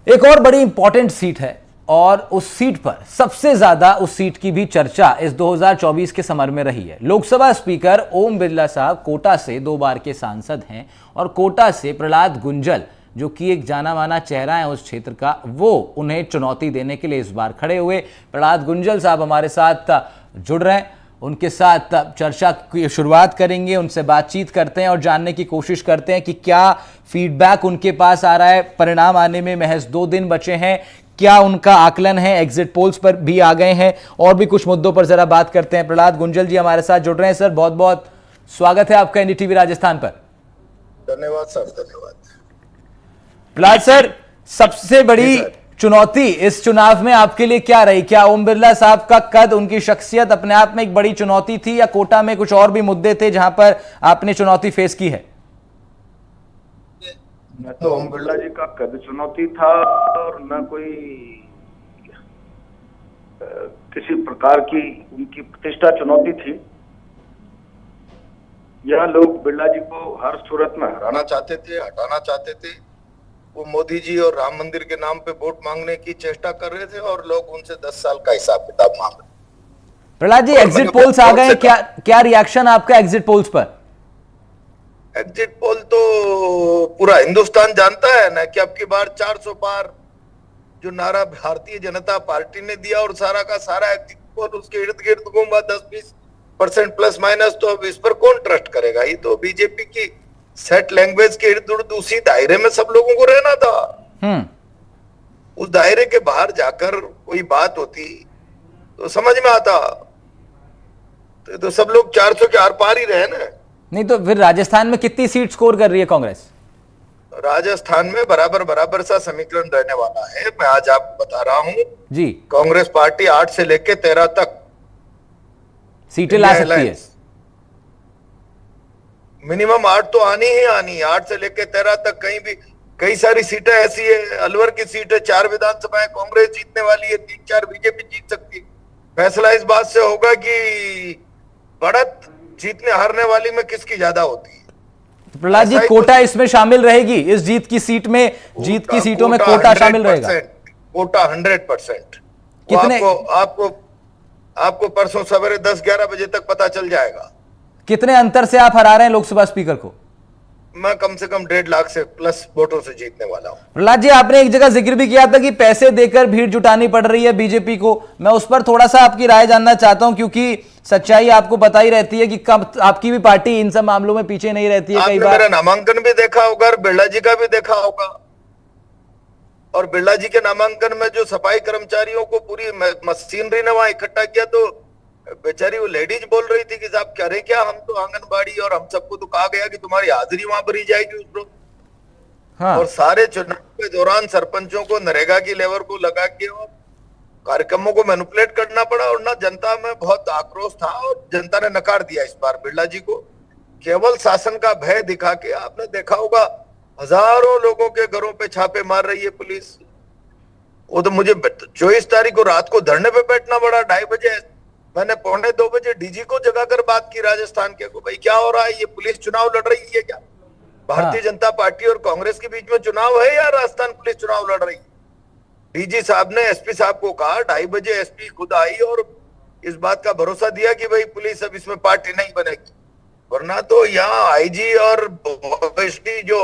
एक और बड़ी इंपॉर्टेंट सीट है और उस सीट पर सबसे ज्यादा उस सीट की भी चर्चा इस 2024 के समर में रही है। लोकसभा स्पीकर ओम बिरला साहब कोटा से 2 बार के सांसद हैं और कोटा से प्रहलाद गुंजल जो कि एक जाना माना चेहरा है उस क्षेत्र का, वो उन्हें चुनौती देने के लिए इस बार खड़े हुए। प्रहलाद गुंजल साहब हमारे साथ जुड़ रहे हैं, उनके साथ चर्चा की शुरुआत करेंगे, उनसे बातचीत करते हैं और जानने की कोशिश करते हैं कि क्या फीडबैक उनके पास आ रहा है। परिणाम आने में महज 2 दिन बचे हैं, क्या उनका आकलन है, एग्जिट पोल्स पर भी आ गए हैं और भी कुछ मुद्दों पर जरा बात करते हैं। प्रहलाद गुंजल जी हमारे साथ जुड़ रहे हैं। सर बहुत बहुत स्वागत है आपका एनडीटीवी राजस्थान पर। धन्यवाद सर, धन्यवाद। प्रहलाद सर, सबसे बड़ी चुनौती इस चुनाव में आपके लिए क्या रही? क्या ओम बिरला साहब का कद, उनकी शख्सियत अपने आप में एक बड़ी चुनौती थी या कोटा में कुछ और भी मुद्दे थे जहां पर आपने चुनौती फेस की है? न तो ओम बिरला जी का कद चुनौती था और न कोई किसी प्रकार की उनकी प्रतिष्ठा चुनौती थी। यह लोग बिरला जी को हर सूरत में हराना चाहते थे, हटाना चाहते थे। वो मोदी जी और राम मंदिर के नाम पे वोट मांगने की चेष्टा कर रहे थे और लोग उनसे 10 साल का हिसाब किताब मांग रहे। प्रहलाद जी, एग्जिट पोल्स आ गए, क्या रिएक्शन आपका एग्जिट पोल्स पर? एग्जिट पोल तो पूरा हिंदुस्तान जानता है ना कि अब की बार 400 पार जो नारा भारतीय जनता पार्टी ने दिया और सारा का सारा एग्जिट पोल उसके इर्द गिर्द घूमा 10-20% प्लस माइनस। तो अब इस पर कौन ट्रस्ट करेगा? ये तो बीजेपी की सेट लैंग्वेज के इर्द गिर्द उसी दायरे में सब लोगों को रहना था। उस दायरे के बाहर जाकर कोई बात होती तो समझ में आता। तो सब लोग 400 के आर पार ही रहे ना। नहीं तो फिर राजस्थान में कितनी सीट स्कोर कर रही है कांग्रेस? राजस्थान में बराबर बराबर सा समीकरण रहने वाला है। मैं आज आपको बता रहा हूं जी, कांग्रेस पार्टी 8 से लेकर 13 तक सीटें ला सकती है। मिनिमम 8 तो आनी ही आनी। 8 से लेकर 13 तक कहीं भी कई सारी सीटें ऐसी है। अलवर की सीट है, 4 विधानसभाएं कांग्रेस जीतने वाली है, 3-4 बीजेपी जीत सकती है। फैसला इस बात से होगा कि बढ़त जीतने हारने वाली में किसकी ज्यादा होती है। तो प्रहलाद जी, कोटा इसमें शामिल रहेगी? इस जीत की सीट में, जीत की सीटों में कोटा शामिल रहेगा? कोटा 100%। कितने आपको परसों सवेरे 10-11 बजे तक पता चल जाएगा। कितने अंतर से आप हरा रहे हैं लोकसभा स्पीकर को? मैं कम से कम 1.5 लाख से प्लस वोटों से जीतने वाला हूं। प्रहलाद जी, आपने एक जगह जिक्र भी किया था कि पैसे देकर भीड़ जुटानी पड़ रही है बीजेपी को। मैं उस पर थोड़ा सा आपकी राय जानना चाहता हूं, क्योंकि सच्चाई आपको पता ही रहती है कि कब आपकी भी पार्टी इन सब मामलों में पीछे नहीं रहती है। कई बार मेरा नामांकन भी देखा होगा और बिरला जी का भी देखा होगा। और बिरला जी के नामांकन में जो सफाई कर्मचारियों को पूरी मशीनरी ने वहां इकट्ठा किया, तो बेचारी वो लेडीज बोल रही थी कि साहब कह रहे क्या, हम तो आंगनबाड़ी और हम सबको तो कहा गया कि तुम्हारी हाजिरी वहां पर ही जाएगी उस रोज। हाँ। और सारे चुनाव के दौरान सरपंचों को नरेगा की लेबर को लगा के और कार्यक्रमों को मैनिपुलेट करना पड़ा और ना जनता में बहुत आक्रोश था और जनता ने नकार दिया इस बार बिरला जी को। केवल शासन का भय दिखा के आपने देखा होगा हजारों लोगों के घरों पे छापे मार रही है पुलिस। वो तो मुझे 24 तारीख को रात को धरने पे बैठना पड़ा 2:30 बजे। मैंने 1:45 बजे डीजी को जगाकर बात की राजस्थान के को, भाई क्या हो रहा है? ये पुलिस चुनाव लड़ रही है क्या? भारतीय जनता पार्टी और कांग्रेस के बीच में चुनाव है या राजस्थान पुलिस चुनाव लड़ रही है? डीजी साहब ने एसपी साहब को कहा, 2:30 बजे एसपी खुद आई और इस बात का भरोसा दिया कि भाई पुलिस अब इसमें पार्टी नहीं बनेगी। वरना तो यहाँ आईजी और ओएसडी जो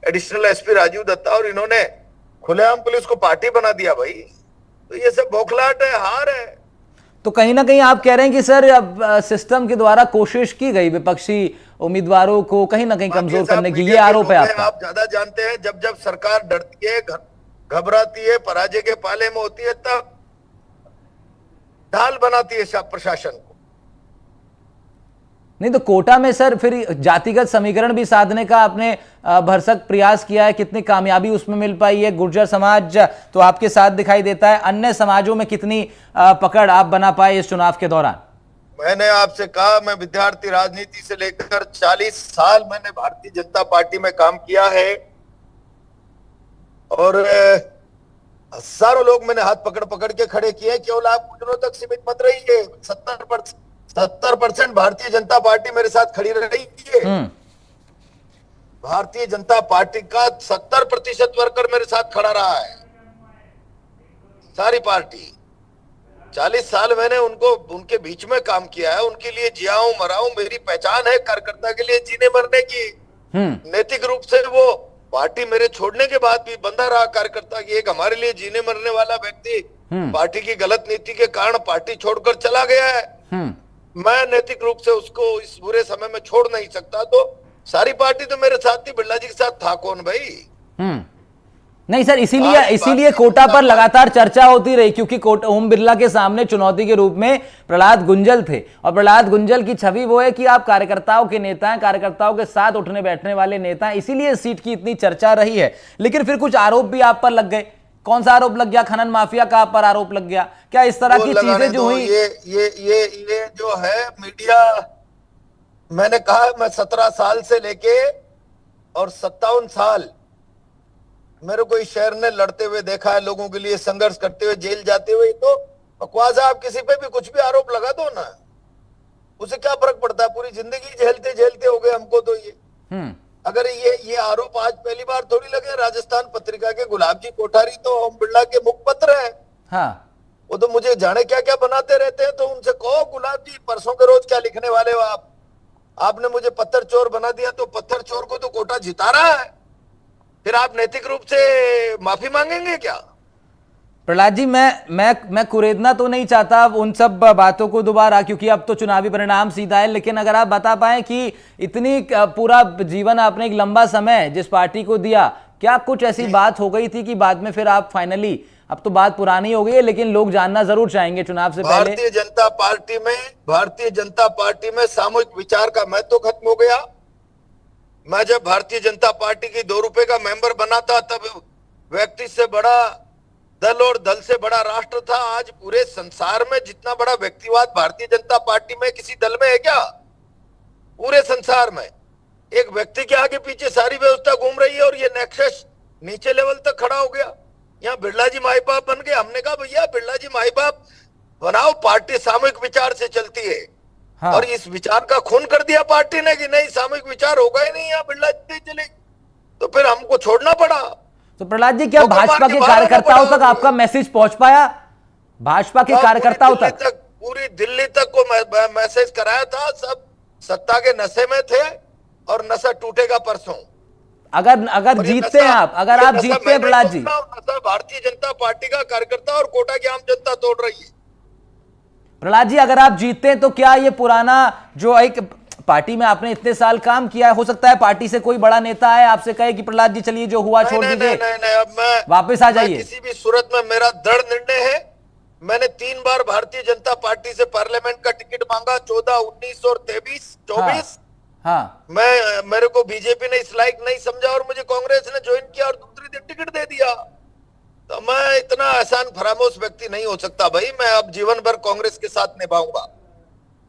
एडिशनल एसपी राजीव दत्ता और इन्होंने खुलेआम पुलिस को पार्टी बना दिया। भाई तो ये सब बौखलाहट है, हार है। तो कहीं ना कहीं आप कह रहे हैं कि सर अब सिस्टम के द्वारा कोशिश की गई विपक्षी उम्मीदवारों को कहीं ना कहीं कमजोर करने की, ये आरोप है आपका? आप ज्यादा जानते हैं, जब जब सरकार डरती है, घबराती है, पराजय के पाले में होती है, तब ढाल बनाती है प्रशासन को। नहीं तो कोटा में सर फिर जातिगत समीकरण भी साधने का आपने भरसक प्रयास किया है, कितनी कामयाबी उसमें मिल पाई है? गुर्जर समाज तो आपके साथ दिखाई देता है, अन्य समाजों में कितनी पकड़ आप बना पाए इस चुनाव के दौरान? मैंने आपसे कहा, मैं विद्यार्थी राजनीति से लेकर 40 साल मैंने भारतीय जनता पार्टी में काम किया है और हजारों लोग मैंने हाथ पकड़ पकड़ के खड़े किए। केवल आप कुछ दिनों तक सीमित मत रहिए। 70% भारतीय जनता पार्टी मेरे साथ खड़ी रही है। भारतीय जनता पार्टी का 70% वर्कर मेरे साथ खड़ा रहा है, सारी पार्टी। 40 साल मैंने उनको उनके बीच में काम किया है, उनके लिए जिया हूं, मरा हूं। मेरी पहचान है कार्यकर्ता के लिए जीने मरने की। नैतिक रूप से वो पार्टी मेरे छोड़ने के बाद भी बंधा रहा कार्यकर्ता की। एक हमारे लिए जीने मरने वाला व्यक्ति पार्टी की गलत नीति के कारण पार्टी छोड़कर चला गया है। मैं नैतिक रूप से उसको इस बुरे समय में छोड़ नहीं सकता। तो सारी पार्टी तो मेरे साथ थी, बिरला जी के साथ था कौन भाई? नहीं सर, इसीलिए कोटा पर लगातार चर्चा होती रही, क्योंकि ओम बिरला के सामने चुनौती के रूप में प्रहलाद गुंजल थे, और प्रहलाद गुंजल की छवि वो है कि आप कार्यकर्ताओं के नेता हैं, कार्यकर्ताओं के साथ उठने बैठने वाले नेता हैं, इसीलिए इस सीट की इतनी चर्चा रही है। लेकिन फिर कुछ आरोप भी आप पर लग गए। कौन सा आरोप लग गया? खनन माफिया का आप पर आरोप लग गया क्या? इस तरह की चीजें जो हुई, ये जो है मीडिया, मैंने कहा मैं 17 साल से लेके और 57 साल मेरे को इस शहर ने लड़ते हुए देखा है, लोगों के लिए संघर्ष करते हुए, जेल जाते हुए। तो बकवास है, आप किसी पे भी कुछ भी आरोप लगा दो ना, उसे क्या फर्क पड़ता है? पूरी जिंदगी झेलते झेलते हो गए हमको तो ये। अगर ये आरोप आज पहली बार थोड़ी लगे। राजस्थान पत्रिका के गुलाब जी कोठारी तो ओम बिरला के मुखपत्र है। हाँ। वो तो मुझे जाने क्या क्या बनाते रहते हैं। तो उनसे कहो, गुलाब जी परसों के रोज क्या लिखने वाले हो आप? आपने मुझे पत्थर चोर बना दिया, तो पत्थर चोर को तो कोटा जिता रहा है, फिर आप नैतिक रूप से माफी मांगेंगे क्या? प्रहलाद जी, मैं कुरेदना तो नहीं चाहता उन सब बातों को दोबारा, क्योंकि अब तो चुनावी परिणाम सीधा है। लेकिन अगर आप बता पाएं कि इतनी पूरा जीवन आपने एक लंबा समय जिस पार्टी को दिया, क्या कुछ ऐसी बात हो गई थी कि बाद में फिर आप फाइनली, अब तो बात पुरानी हो गई है लेकिन लोग जानना जरूर चाहेंगे चुनाव से पहले, भारतीय जनता पार्टी में सामूहिक विचार का महत्व खत्म हो गया। मैं जब भारतीय जनता पार्टी की 2 रुपए का मेंबर बना था, तब व्यक्ति से बड़ा दल और दल से बड़ा राष्ट्र था। आज पूरे संसार में जितना बड़ा व्यक्तिवाद भारतीय जनता पार्टी में किसी दल में है क्या? पूरे संसार में एक व्यक्ति के आगे पीछे सारी व्यवस्था घूम रही है, और ये नेक्सस नीचे लेवल तक खड़ा हो गया। यहाँ बिरला जी माई बाप बन गए। हमने कहा भैया बिरला जी माई बाप बनाओ, पार्टी सामूहिक विचार से चलती है। हाँ। और इस विचार का खून कर दिया पार्टी ने कि नहीं, सामूहिक विचार होगा ही नहीं, यहाँ बिरला जी चले, तो फिर हमको छोड़ना पड़ा। तो प्रहलाद जी, क्या भाजपा के कार्यकर्ताओं तक आपका मैसेज पहुंच पाया? भाजपा के कार्यकर्ताओं तक, पूरी दिल्ली तक को मैसेज कराया था। सब सत्ता के नशे में थे, और नशा टूटेगा परसों। अगर जीतते हैं आप, अगर आप जीतते हैं प्रहलाद जी, भारतीय जनता पार्टी का कार्यकर्ता और कोटा की आम जनता तोड़ रही है। प्रहलाद जी, अगर आप जीतते हैं तो क्या ये पुराना जो एक पार्टी में आपने इतने साल काम किया है, हो सकता है पार्टी से कोई बड़ा नेता है आपसे कहे कि प्रहलाद जी चलिए जो हुआ छोड़ दीजिए, अब मैं वापस आ जाइए? किसी भी सूरत में मेरा दृढ़ निर्णय है। मैंने 3 बार भारतीय जनता पार्टी से पार्लियामेंट का टिकट मांगा, 14, 19 और 23, 24। हाँ। मेरे को बीजेपी ने इस लायक नहीं समझा, और मुझे कांग्रेस ने ज्वाइन किया और दूसरी दिन टिकट दे दिया। तो मैं इतना आसान फरामोश व्यक्ति नहीं हो सकता भाई। मैं अब जीवन भर कांग्रेस के साथ निभाऊंगा।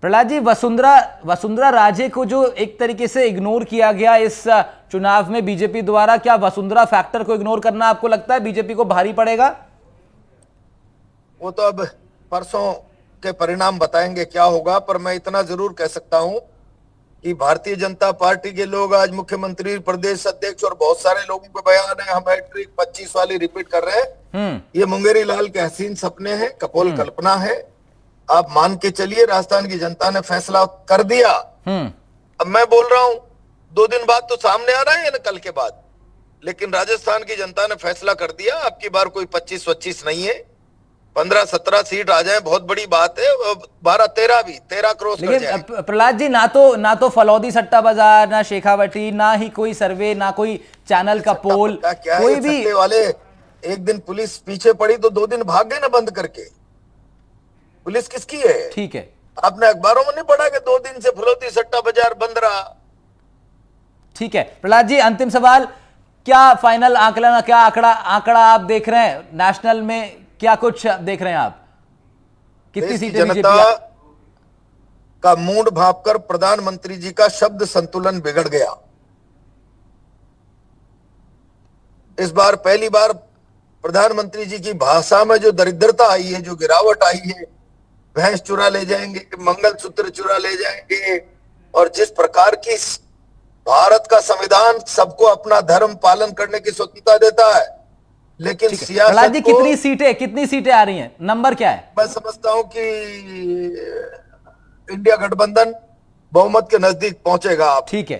प्रहलाद जी, वसुंधरा राजे को जो एक तरीके से इग्नोर किया गया इस चुनाव में बीजेपी द्वारा, क्या वसुंधरा फैक्टर को इग्नोर करना आपको लगता है बीजेपी को भारी पड़ेगा? वो तो अब परसों के परिणाम बताएंगे क्या होगा। पर मैं इतना जरूर कह सकता हूं कि भारतीय जनता पार्टी के लोग आज मुख्यमंत्री, प्रदेश अध्यक्ष और बहुत सारे लोगों के बयान है, हम हैट्रिक 25 वाली रिपीट कर रहे हैं। ये मुंगेरी लाल के हसीन सपने हैं, कपोल कल्पना है। आप मान के चलिए, राजस्थान की जनता ने फैसला कर दिया। अब मैं बोल रहा हूं 2 दिन बाद तो सामने आ रहा है ना, कल के बाद, लेकिन राजस्थान की जनता ने फैसला कर दिया। अब की बार कोई 25-25 नहीं है, 15-17 सीट आ जाए बहुत बड़ी बात है। 12-13 भी 13 क्रॉस कर जाए। प्रहलाद जी, ना तो फलौदी सट्टा बाजार, ना शेखावटी, ना ही कोई सर्वे, ना कोई चैनल का पोल, कोई भी वाले। एक दिन पुलिस पीछे पड़ी तो 2 दिन भाग गए ना बंद करके। पुलिस किसकी है? ठीक है, आपने अखबारों में नहीं पढ़ा कि 2 दिन से फलौदी सट्टा बाजार बंद रहा? ठीक है प्रहलाद जी, अंतिम सवाल, क्या फाइनल आंकलन, क्या आंकड़ा आप देख रहे हैं नेशनल में? क्या कुछ देख रहे हैं आप? कितनी सीटें जनता का मूड भांपकर प्रधानमंत्री जी का शब्द संतुलन बिगड़ गया। इस बार पहली बार प्रधानमंत्री जी की भाषा में जो दरिद्रता आई है, जो गिरावट आई है, भैंस चुरा ले जाएंगे, मंगलसूत्र चुरा ले जाएंगे, और जिस प्रकार की भारत का संविधान सबको अपना धर्म पालन करने की स्वतंत्रता देता है, लेकिन प्रहलाद सियासत जी, को कितनी सीटें आ रही हैं, नंबर क्या है? मैं समझता हूं कि इंडिया गठबंधन बहुमत के नजदीक पहुंचेगा। आप ठीक है,